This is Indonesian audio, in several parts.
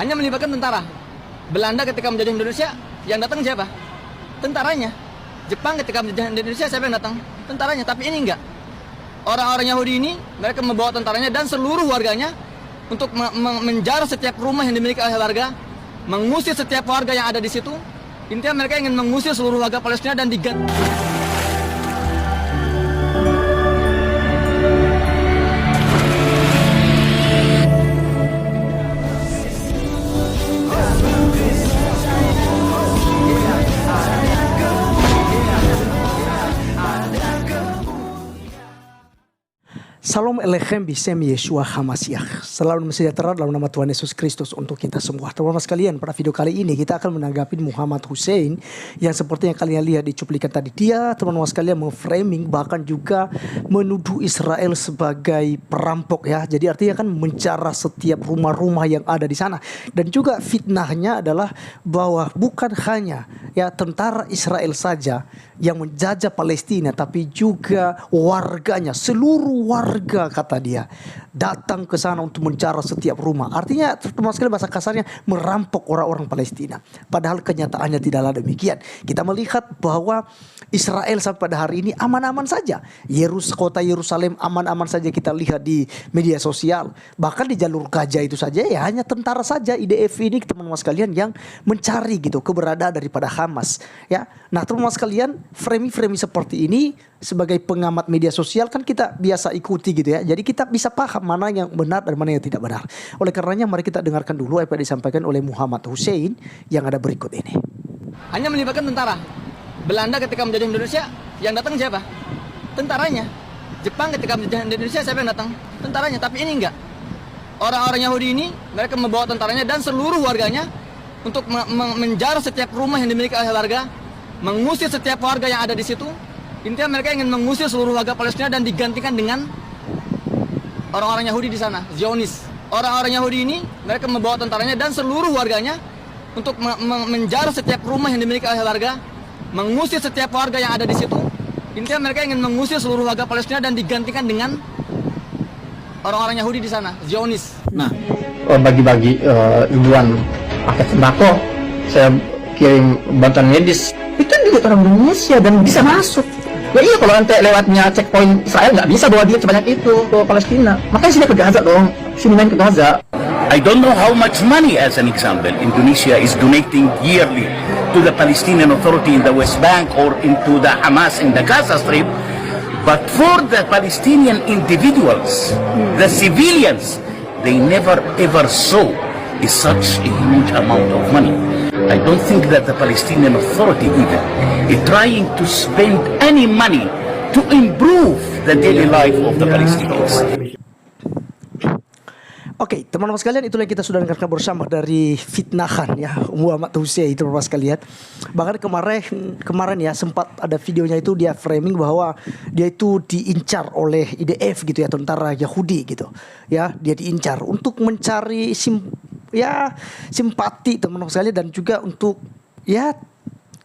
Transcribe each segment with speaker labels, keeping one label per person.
Speaker 1: hanya melibatkan tentara. Belanda ketika menjajah Indonesia, yang datang siapa? Tentaranya. Jepang ketika menjajah Indonesia, siapa yang datang? Tentaranya. Tapi ini enggak. Orang-orang Yahudi ini, mereka membawa tentaranya dan seluruh warganya untuk menjarah setiap rumah yang dimiliki oleh warga, mengusir setiap warga yang ada di situ. Intinya mereka ingin mengusir seluruh warga Palestina dan diganti.
Speaker 2: Salam Elechem Bisem Yeshua Hamasiah. Selalu sejahtera dalam nama Tuhan Yesus Kristus untuk kita semua. Teman-teman sekalian, pada video kali ini kita akan menanggapi Muhammad Hussein yang seperti yang kalian lihat di cuplikan tadi. Dia, teman-teman sekalian, memframing bahkan juga menuduh Israel sebagai perampok ya. Jadi artinya kan menjarah setiap rumah-rumah yang ada di sana. Dan juga fitnahnya adalah bahwa bukan hanya ya tentara Israel saja yang menjajah Palestina, tapi juga warganya, seluruh warga kata dia datang ke sana untuk menjarah setiap rumah. Artinya teman sekali bahasa kasarnya merampok orang-orang Palestina. Padahal kenyataannya tidaklah demikian. Kita melihat bahwa Israel sampai pada hari ini aman-aman saja. Kota Yerusalem aman-aman saja kita lihat di media sosial. Bahkan di jalur Gaza itu saja ya hanya tentara saja IDF ini teman-teman sekalian yang mencari gitu keberadaan daripada Hamas ya. Nah teman-teman sekalian, framing-framing seperti ini sebagai pengamat media sosial kan kita biasa ikuti gitu ya. Jadi kita bisa paham mana yang benar dan mana yang tidak benar. Oleh karenanya mari kita dengarkan dulu apa yang disampaikan oleh Muhammad Hussein yang ada berikut ini.
Speaker 1: Hanya melibatkan tentara. Belanda ketika menjajah Indonesia, yang datang siapa? Tentaranya. Jepang ketika menjajah Indonesia, siapa yang datang? Tentaranya. Tapi ini enggak. Orang-orang Yahudi ini, mereka membawa tentaranya dan seluruh warganya untuk menjarah setiap rumah yang dimiliki oleh warga, mengusir setiap warga yang ada di situ. Intinya mereka ingin mengusir seluruh warga Palestina dan digantikan dengan orang-orang Yahudi di sana, Zionis. Orang-orang Yahudi ini, mereka membawa tentaranya dan seluruh warganya untuk menjarah setiap rumah yang dimiliki oleh warga, mengusir setiap warga yang ada di situ. Intinya mereka ingin mengusir seluruh warga Palestina dan digantikan dengan orang-orang Yahudi di sana, Zionis.
Speaker 3: Nah, bagi-bagi ribuan paket sembako, saya kirim bantuan medis. Itu juga orang Indonesia dan bisa masuk. Ya iya, kalau nanti lewatnya checkpoint Israel nggak bisa bawa dia sebanyak itu ke Palestina. Makanya sini ke Gaza dong, sini main ke Gaza.
Speaker 4: I don't know how much money, as an example, Indonesia is donating yearly to the Palestinian Authority in the West Bank or into the Hamas in the Gaza Strip. But for the Palestinian individuals, the civilians, they never ever saw such a huge amount of money. I don't think that the Palestinian Authority even is trying to spend any money to improve the daily life of the Palestinians.
Speaker 2: Oke, teman-teman sekalian, itulah yang kita sudah dengarkan bersama dari fitnahan ya Muhammad Hussein, teman-teman sekalian. Bahkan kemarin ya sempat ada videonya itu dia framing bahwa dia itu diincar oleh IDF gitu ya, tentara Yahudi gitu. Ya, dia diincar untuk mencari simpati teman-teman sekalian dan juga untuk ya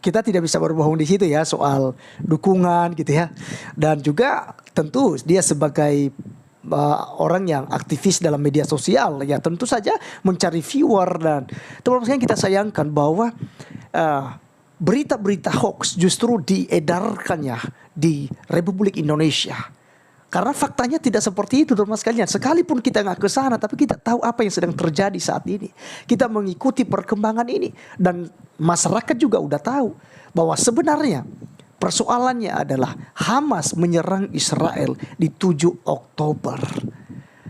Speaker 2: kita tidak bisa berbohong di situ ya soal dukungan gitu ya. Dan juga tentu dia sebagai orang yang aktivis dalam media sosial ya tentu saja mencari viewer. Dan teman-teman kita sayangkan bahwa berita-berita hoax justru diedarkannya di Republik Indonesia karena faktanya tidak seperti itu teman-teman sekalian. Sekalipun kita nggak ke sana tapi kita tahu apa yang sedang terjadi saat ini, kita mengikuti perkembangan ini dan masyarakat juga udah tahu bahwa sebenarnya persoalannya adalah Hamas menyerang Israel di 7 Oktober.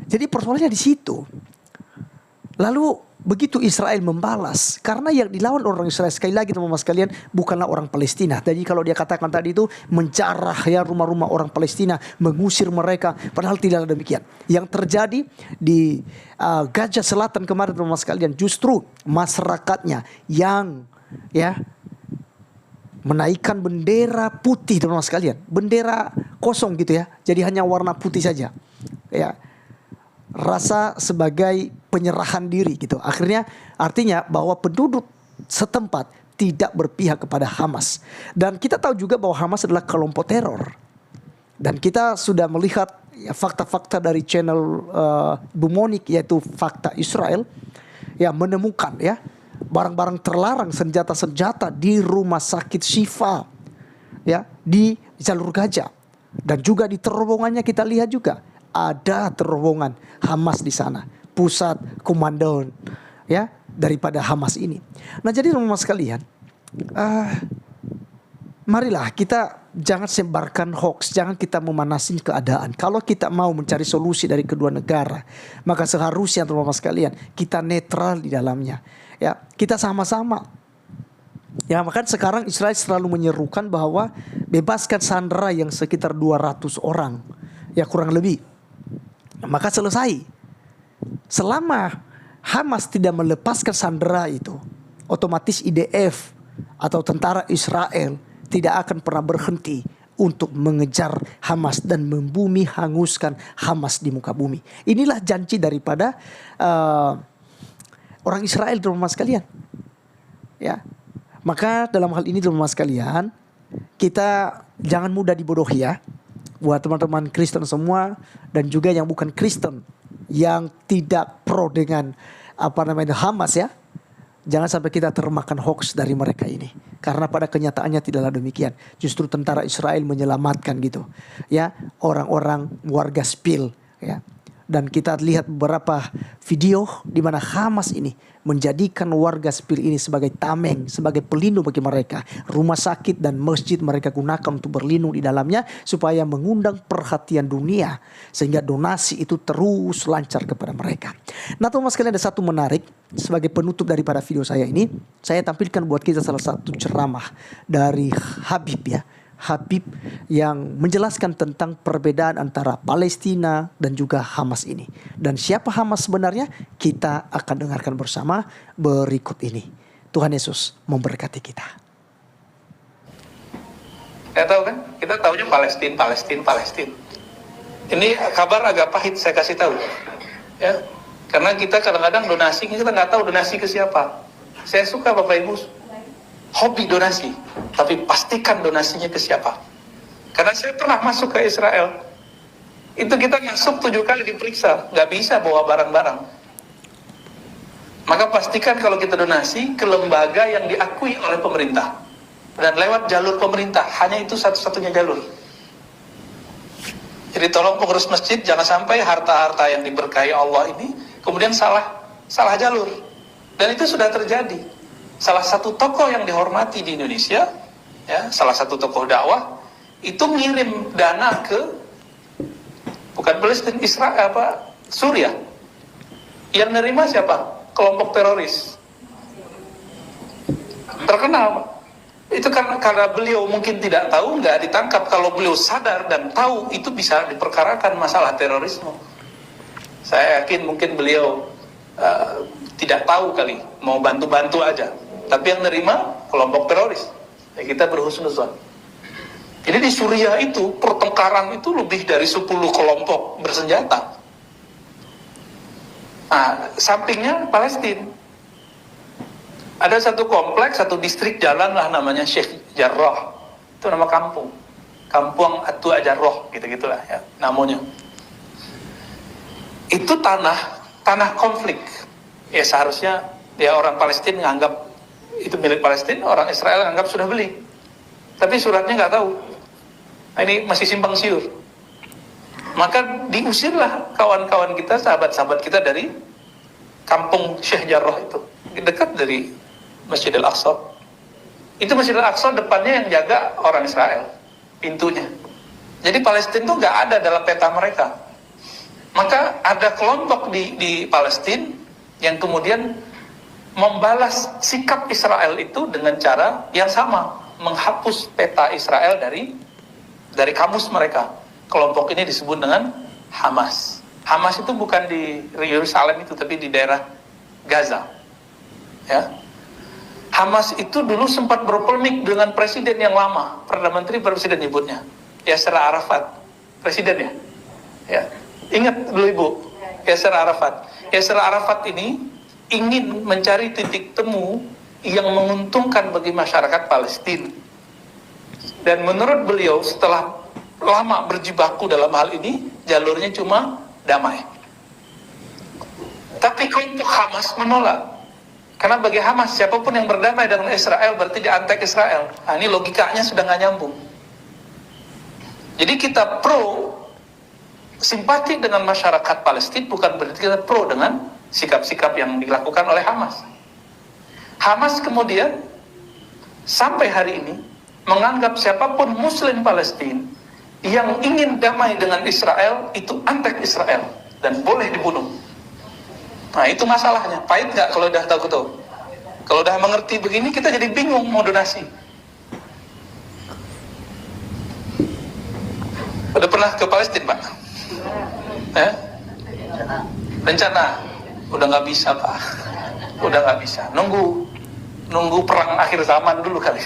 Speaker 2: Jadi persoalannya di situ. Lalu begitu Israel membalas, karena yang dilawan orang Israel sekali lagi teman-teman sekalian bukanlah orang Palestina. Jadi kalau dia katakan tadi itu menjarah ya rumah-rumah orang Palestina, mengusir mereka, padahal tidaklah demikian. Yang terjadi di Gaza Selatan kemarin teman-teman sekalian justru masyarakatnya yang ya menaikkan bendera putih teman-teman sekalian, bendera kosong gitu ya, jadi hanya warna putih saja ya, rasa sebagai penyerahan diri gitu. Akhirnya artinya bahwa penduduk setempat tidak berpihak kepada Hamas. Dan kita tahu juga bahwa Hamas adalah kelompok teror. Dan kita sudah melihat ya, fakta-fakta dari channel Bu Monik, yaitu Fakta Israel, ya menemukan ya barang-barang terlarang, senjata-senjata di rumah sakit Syifa, ya di jalur Gaza. Dan juga di terowongannya kita lihat juga ada terowongan Hamas di sana, pusat komandan ya daripada Hamas ini. Nah jadi teman-teman sekalian, marilah kita jangan sebarkan hoax, jangan kita memanasin keadaan. Kalau kita mau mencari solusi dari kedua negara, maka seharusnya teman-teman sekalian kita netral di dalamnya. Ya, kita sama-sama. Ya, maka sekarang Israel selalu menyerukan bahwa bebaskan sandera yang sekitar 200 orang. Ya, kurang lebih. Maka selesai. Selama Hamas tidak melepaskan sandera itu, otomatis IDF atau tentara Israel tidak akan pernah berhenti untuk mengejar Hamas dan membumi hanguskan Hamas di muka bumi. Inilah janji daripada orang Israel, teman-teman sekalian. Ya. Maka dalam hal ini teman-teman sekalian, kita jangan mudah dibodohi ya. Buat teman-teman Kristen semua dan juga yang bukan Kristen yang tidak pro dengan Hamas ya. Jangan sampai kita termakan hoax dari mereka ini. Karena pada kenyataannya tidaklah demikian. Justru tentara Israel menyelamatkan gitu. Ya, orang-orang warga sipil ya. Dan kita lihat beberapa video di mana Hamas ini menjadikan warga sipil ini sebagai tameng, sebagai pelindung bagi mereka. Rumah sakit dan masjid mereka gunakan untuk berlindung di dalamnya supaya mengundang perhatian dunia. Sehingga donasi itu terus lancar kepada mereka. Nah teman-teman sekalian, ada satu menarik. Sebagai penutup daripada video saya ini, saya tampilkan buat kita salah satu ceramah dari Habib ya. Habib yang menjelaskan tentang perbedaan antara Palestina dan juga Hamas ini. Dan siapa Hamas sebenarnya? Kita akan dengarkan bersama berikut ini. Tuhan Yesus memberkati kita.
Speaker 5: Saya tahu kan? Kita tahunya Palestina. Ini kabar agak pahit saya kasih tahu. Ya. Karena kita kadang-kadang donasi, kita nggak tahu donasi ke siapa. Saya suka Bapak Ibu hobi donasi, tapi pastikan donasinya ke siapa. Karena saya pernah masuk ke Israel, itu kita masuk 7 kali diperiksa, nggak bisa bawa barang-barang. Maka pastikan kalau kita donasi ke lembaga yang diakui oleh pemerintah dan lewat jalur pemerintah, hanya itu satu-satunya jalur. Jadi tolong pengurus masjid jangan sampai harta-harta yang diberkahi Allah ini kemudian salah jalur. Dan itu sudah terjadi. Salah satu tokoh yang dihormati di Indonesia, ya, salah satu tokoh dakwah itu ngirim dana ke bukan Palestina, Israel Suriah. Yang nerima siapa? Kelompok teroris. Terkenal. Itu karena beliau mungkin tidak tahu, nggak ditangkap. Kalau beliau sadar dan tahu, itu bisa diperkarakan masalah terorisme. Saya yakin mungkin beliau tidak tahu kali, mau bantu-bantu aja. Tapi yang nerima kelompok teroris. Ya, kita berhusnuzon. Jadi di Suriah itu pertengkaran itu lebih dari 10 kelompok bersenjata. Nah, sampingnya Palestina. Ada satu kompleks, satu distrik jalan lah namanya Sheikh Jarrah. Itu nama kampung. Kampung Atua Jarrah, gitu-gitulah ya namanya. Itu tanah konflik. Ya seharusnya ya orang Palestina nganggap itu milik Palestina, orang Israel nganggap sudah beli. Tapi suratnya nggak tahu. Nah, ini masih simpang siur. Maka diusirlah kawan-kawan kita, sahabat-sahabat kita dari kampung Sheikh Jarrah itu. Dekat dari Masjid Al-Aqsa. Itu Masjid Al-Aqsa depannya yang jaga orang Israel. Pintunya. Jadi Palestina itu nggak ada dalam peta mereka. Maka ada kelompok di Palestina yang kemudian membalas sikap Israel itu dengan cara yang sama, menghapus peta Israel dari kamus mereka. Kelompok ini disebut dengan Hamas. Hamas itu bukan di Yerusalem itu, tapi di daerah Gaza. Ya. Hamas itu dulu sempat berpolemik dengan presiden yang lama, Perdana Menteri presiden nyebutnya, Yasser Arafat, presiden ya. Ya. Ingat dulu Ibu, Yasser Arafat. Yasser Arafat ini ingin mencari titik temu yang menguntungkan bagi masyarakat Palestina. Dan menurut beliau setelah lama berjibaku dalam hal ini, jalurnya cuma damai. Tapi kelompok Hamas menolak. Karena bagi Hamas, siapapun yang berdamai dengan Israel berarti dia antek Israel. Nah, ini logikanya sudah nggak nyambung. Jadi kita pro simpati dengan masyarakat Palestina bukan berarti kita pro dengan sikap-sikap yang dilakukan oleh Hamas. Hamas kemudian sampai hari ini menganggap siapapun Muslim Palestina yang ingin damai dengan Israel itu antek Israel dan boleh dibunuh. Nah, itu masalahnya. Pahit nggak kalau udah tahu? Kalau udah mengerti begini, kita jadi bingung mau donasi. Udah pernah ke Palestina, Pak? Rencana? Udah nggak bisa, Pak. Udah nggak bisa. Nunggu perang akhir zaman dulu kali.